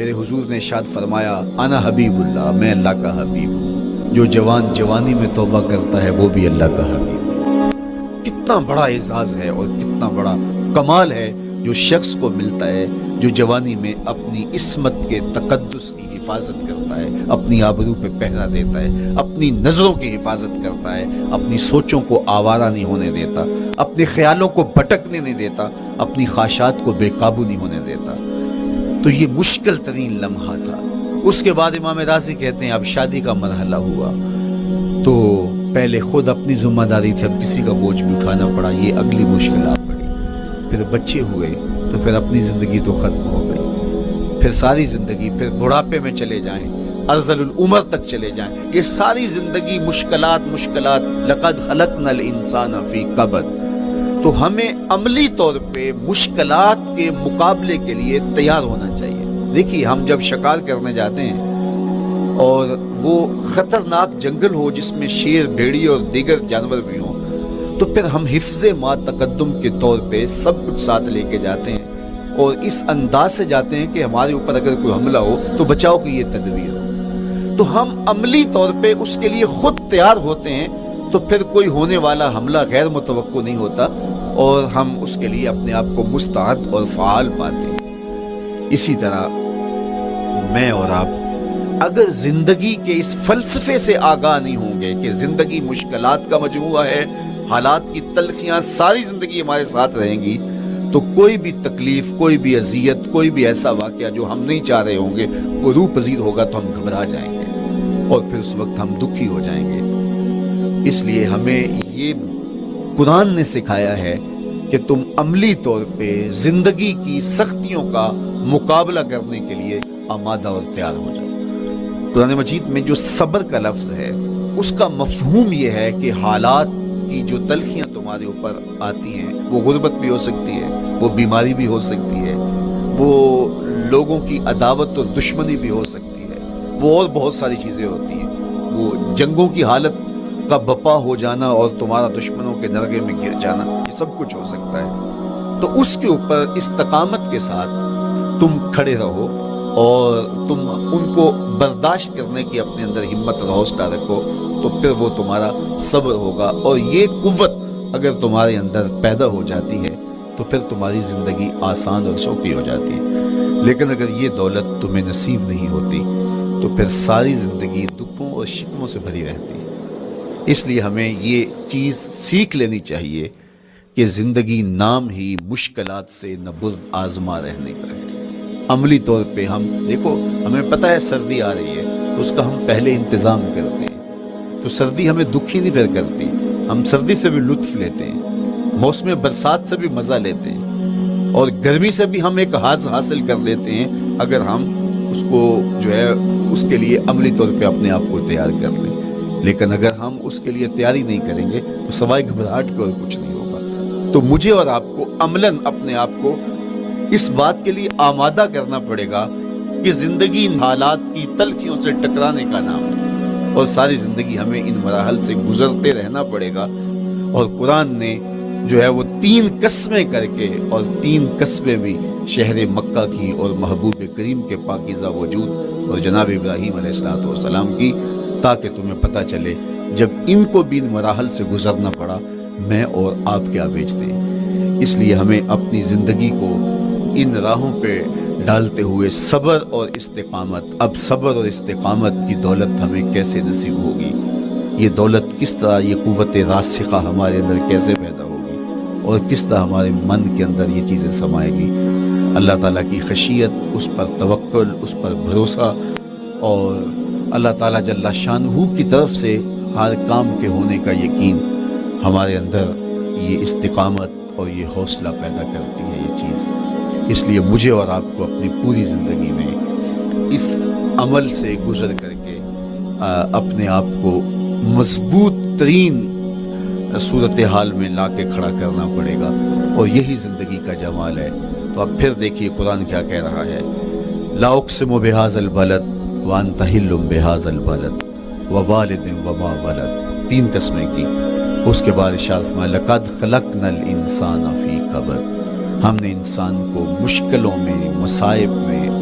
میرے حضور نے ارشاد فرمایا انا حبیب اللہ، میں اللہ کا حبیب ہوں، جو جوان جوانی میں توبہ کرتا ہے وہ بھی اللہ کا حبیب ہے۔ کتنا بڑا اعزاز ہے اور کتنا بڑا کمال ہے جو شخص کو ملتا ہے جو جوانی میں اپنی عصمت کے تقدس کی حفاظت کرتا ہے، اپنی آبرو پہ پہرا دیتا ہے، اپنی نظروں کی حفاظت کرتا ہے، اپنی سوچوں کو آوارہ نہیں ہونے دیتا، اپنے خیالوں کو بھٹکنے نہیں دیتا، اپنی خواہشات کو بے قابو نہیں ہونے دیتا۔ تو یہ مشکل ترین لمحہ تھا۔ اس کے بعد امام راضی کہتے ہیں اب شادی کا مرحلہ ہوا تو پہلے خود اپنی ذمہ داری تھی، اب کسی کا بوجھ بھی اٹھانا پڑا، یہ اگلی مشکلات پڑی۔ پھر بچے ہوئے تو پھر اپنی زندگی تو ختم ہو گئی، پھر ساری زندگی، پھر بڑھاپے میں چلے جائیں، ارذل العمر تک چلے جائیں، یہ ساری زندگی مشکلات لقد خلقنا الانسان فی کبد۔ تو ہمیں عملی طور پہ مشکلات کے مقابلے کے لیے تیار ہونا چاہیے۔ دیکھیے ہم جب شکار کرنے جاتے ہیں اور وہ خطرناک جنگل ہو جس میں شیر، بھیڑی اور دیگر جانور بھی ہوں، تو پھر ہم حفظ ما تقدم کے طور پہ سب کچھ ساتھ لے کے جاتے ہیں اور اس انداز سے جاتے ہیں کہ ہمارے اوپر اگر کوئی حملہ ہو تو بچاؤ کی یہ تدبیر ہو۔ تو ہم عملی طور پہ اس کے لیے خود تیار ہوتے ہیں، تو پھر کوئی ہونے والا حملہ غیر متوقع نہیں ہوتا اور ہم اس کے لیے اپنے آپ کو مستعد اور فعال پاتے ہیں۔ اسی طرح میں اور آپ اگر زندگی کے اس فلسفے سے آگاہ نہیں ہوں گے کہ زندگی مشکلات کا مجموعہ ہے، حالات کی تلخیاں ساری زندگی ہمارے ساتھ رہیں گی، تو کوئی بھی تکلیف، کوئی بھی اذیت، کوئی بھی ایسا واقعہ جو ہم نہیں چاہ رہے ہوں گے وہ روح پذیر ہوگا تو ہم گھبرا جائیں گے اور پھر اس وقت ہم دکھی ہو جائیں گے۔ اس لیے ہمیں یہ قرآن نے سکھایا ہے کہ تم عملی طور پہ زندگی کی سختیوں کا مقابلہ کرنے کے لیے آمادہ اور تیار ہو جاؤ۔ قرآن مجید میں جو صبر کا لفظ ہے اس کا مفہوم یہ ہے کہ حالات کی جو تلخیاں تمہارے اوپر آتی ہیں، وہ غربت بھی ہو سکتی ہے، وہ بیماری بھی ہو سکتی ہے، وہ لوگوں کی عداوت اور دشمنی بھی ہو سکتی ہے، وہ اور بہت ساری چیزیں ہوتی ہیں، وہ جنگوں کی حالت کا بپا ہو جانا اور تمہارا دشمنوں کے نرغے میں گر جانا، یہ سب کچھ ہو سکتا ہے۔ تو اس کے اوپر استقامت کے ساتھ تم کھڑے رہو اور تم ان کو برداشت کرنے کی اپنے اندر ہمت اور حوصلہ رکھو، تو پھر وہ تمہارا صبر ہوگا، اور یہ قوت اگر تمہارے اندر پیدا ہو جاتی ہے تو پھر تمہاری زندگی آسان اور سوکھی ہو جاتی ہے۔ لیکن اگر یہ دولت تمہیں نصیب نہیں ہوتی تو پھر ساری زندگی دکھوں اور شکووں سے بھری رہتی ہے۔ اس لیے ہمیں یہ چیز سیکھ لینی چاہیے کہ زندگی نام ہی مشکلات سے نبرد آزما رہنے کا ہے۔ عملی طور پہ ہم دیکھو، ہمیں پتہ ہے سردی آ رہی ہے تو اس کا ہم پہلے انتظام کرتے ہیں، تو سردی ہمیں دکھی نہیں پھر کرتی، ہم سردی سے بھی لطف لیتے ہیں، موسم برسات سے بھی مزہ لیتے ہیں، اور گرمی سے بھی ہم ایک حاص حاصل کر لیتے ہیں اگر ہم اس کو جو ہے اس کے لیے عملی طور پہ اپنے آپ کو تیار کر لیں۔ لیکن اگر ہم اس کے لیے تیاری نہیں کریں گے تو سوائے گھبراہٹ کے اور کچھ نہیں ہوگا۔ تو مجھے اور آپ کو عملاً اپنے آپ کو اس بات کے لیے آمادہ کرنا پڑے گا کہ زندگی ان حالات کی تلخیوں سے ٹکرانے کا نام ہے، اور ساری زندگی ہمیں ان مراحل سے گزرتے رہنا پڑے گا۔ اور قرآن نے جو ہے وہ 3 قسمیں کر کے، اور 3 قسمیں بھی شہر مکہ کی اور محبوب کریم کے پاکیزہ وجود اور جناب ابراہیم علیہ السلام کی، تاکہ تمہیں پتہ چلے جب ان کو بھی ان مراحل سے گزرنا پڑا میں اور آپ کیا بیچتے ہیں۔ اس لیے ہمیں اپنی زندگی کو ان راہوں پہ ڈالتے ہوئے صبر اور استقامت، اب صبر اور استقامت کی دولت ہمیں کیسے نصیب ہوگی، یہ دولت کس طرح، یہ قوت راسخہ ہمارے اندر کیسے پیدا ہوگی، اور کس طرح ہمارے من کے اندر یہ چیزیں سمائے گی۔ اللہ تعالیٰ کی خشیت، اس پر توکل، اس پر بھروسہ، اور اللہ تعالیٰ جل شانہ کی طرف سے ہر کام کے ہونے کا یقین ہمارے اندر یہ استقامت اور یہ حوصلہ پیدا کرتی ہے یہ چیز۔ اس لیے مجھے اور آپ کو اپنی پوری زندگی میں اس عمل سے گزر کر کے اپنے آپ کو مضبوط ترین صورتحال میں لا کے کھڑا کرنا پڑے گا، اور یہی زندگی کا جمال ہے۔ تو اب پھر دیکھیے قرآن کیا کہہ رہا ہے، لا اقسم بہذا البلد وانت حل بہذا البلد ووالد وما ولد، 3 قسمیں کی۔ اس کے بعد ارشاد فرمایا لقد خلقنا الانسان فی کبد، ہم نے انسان کو مشکلوں میں، مصائب میں،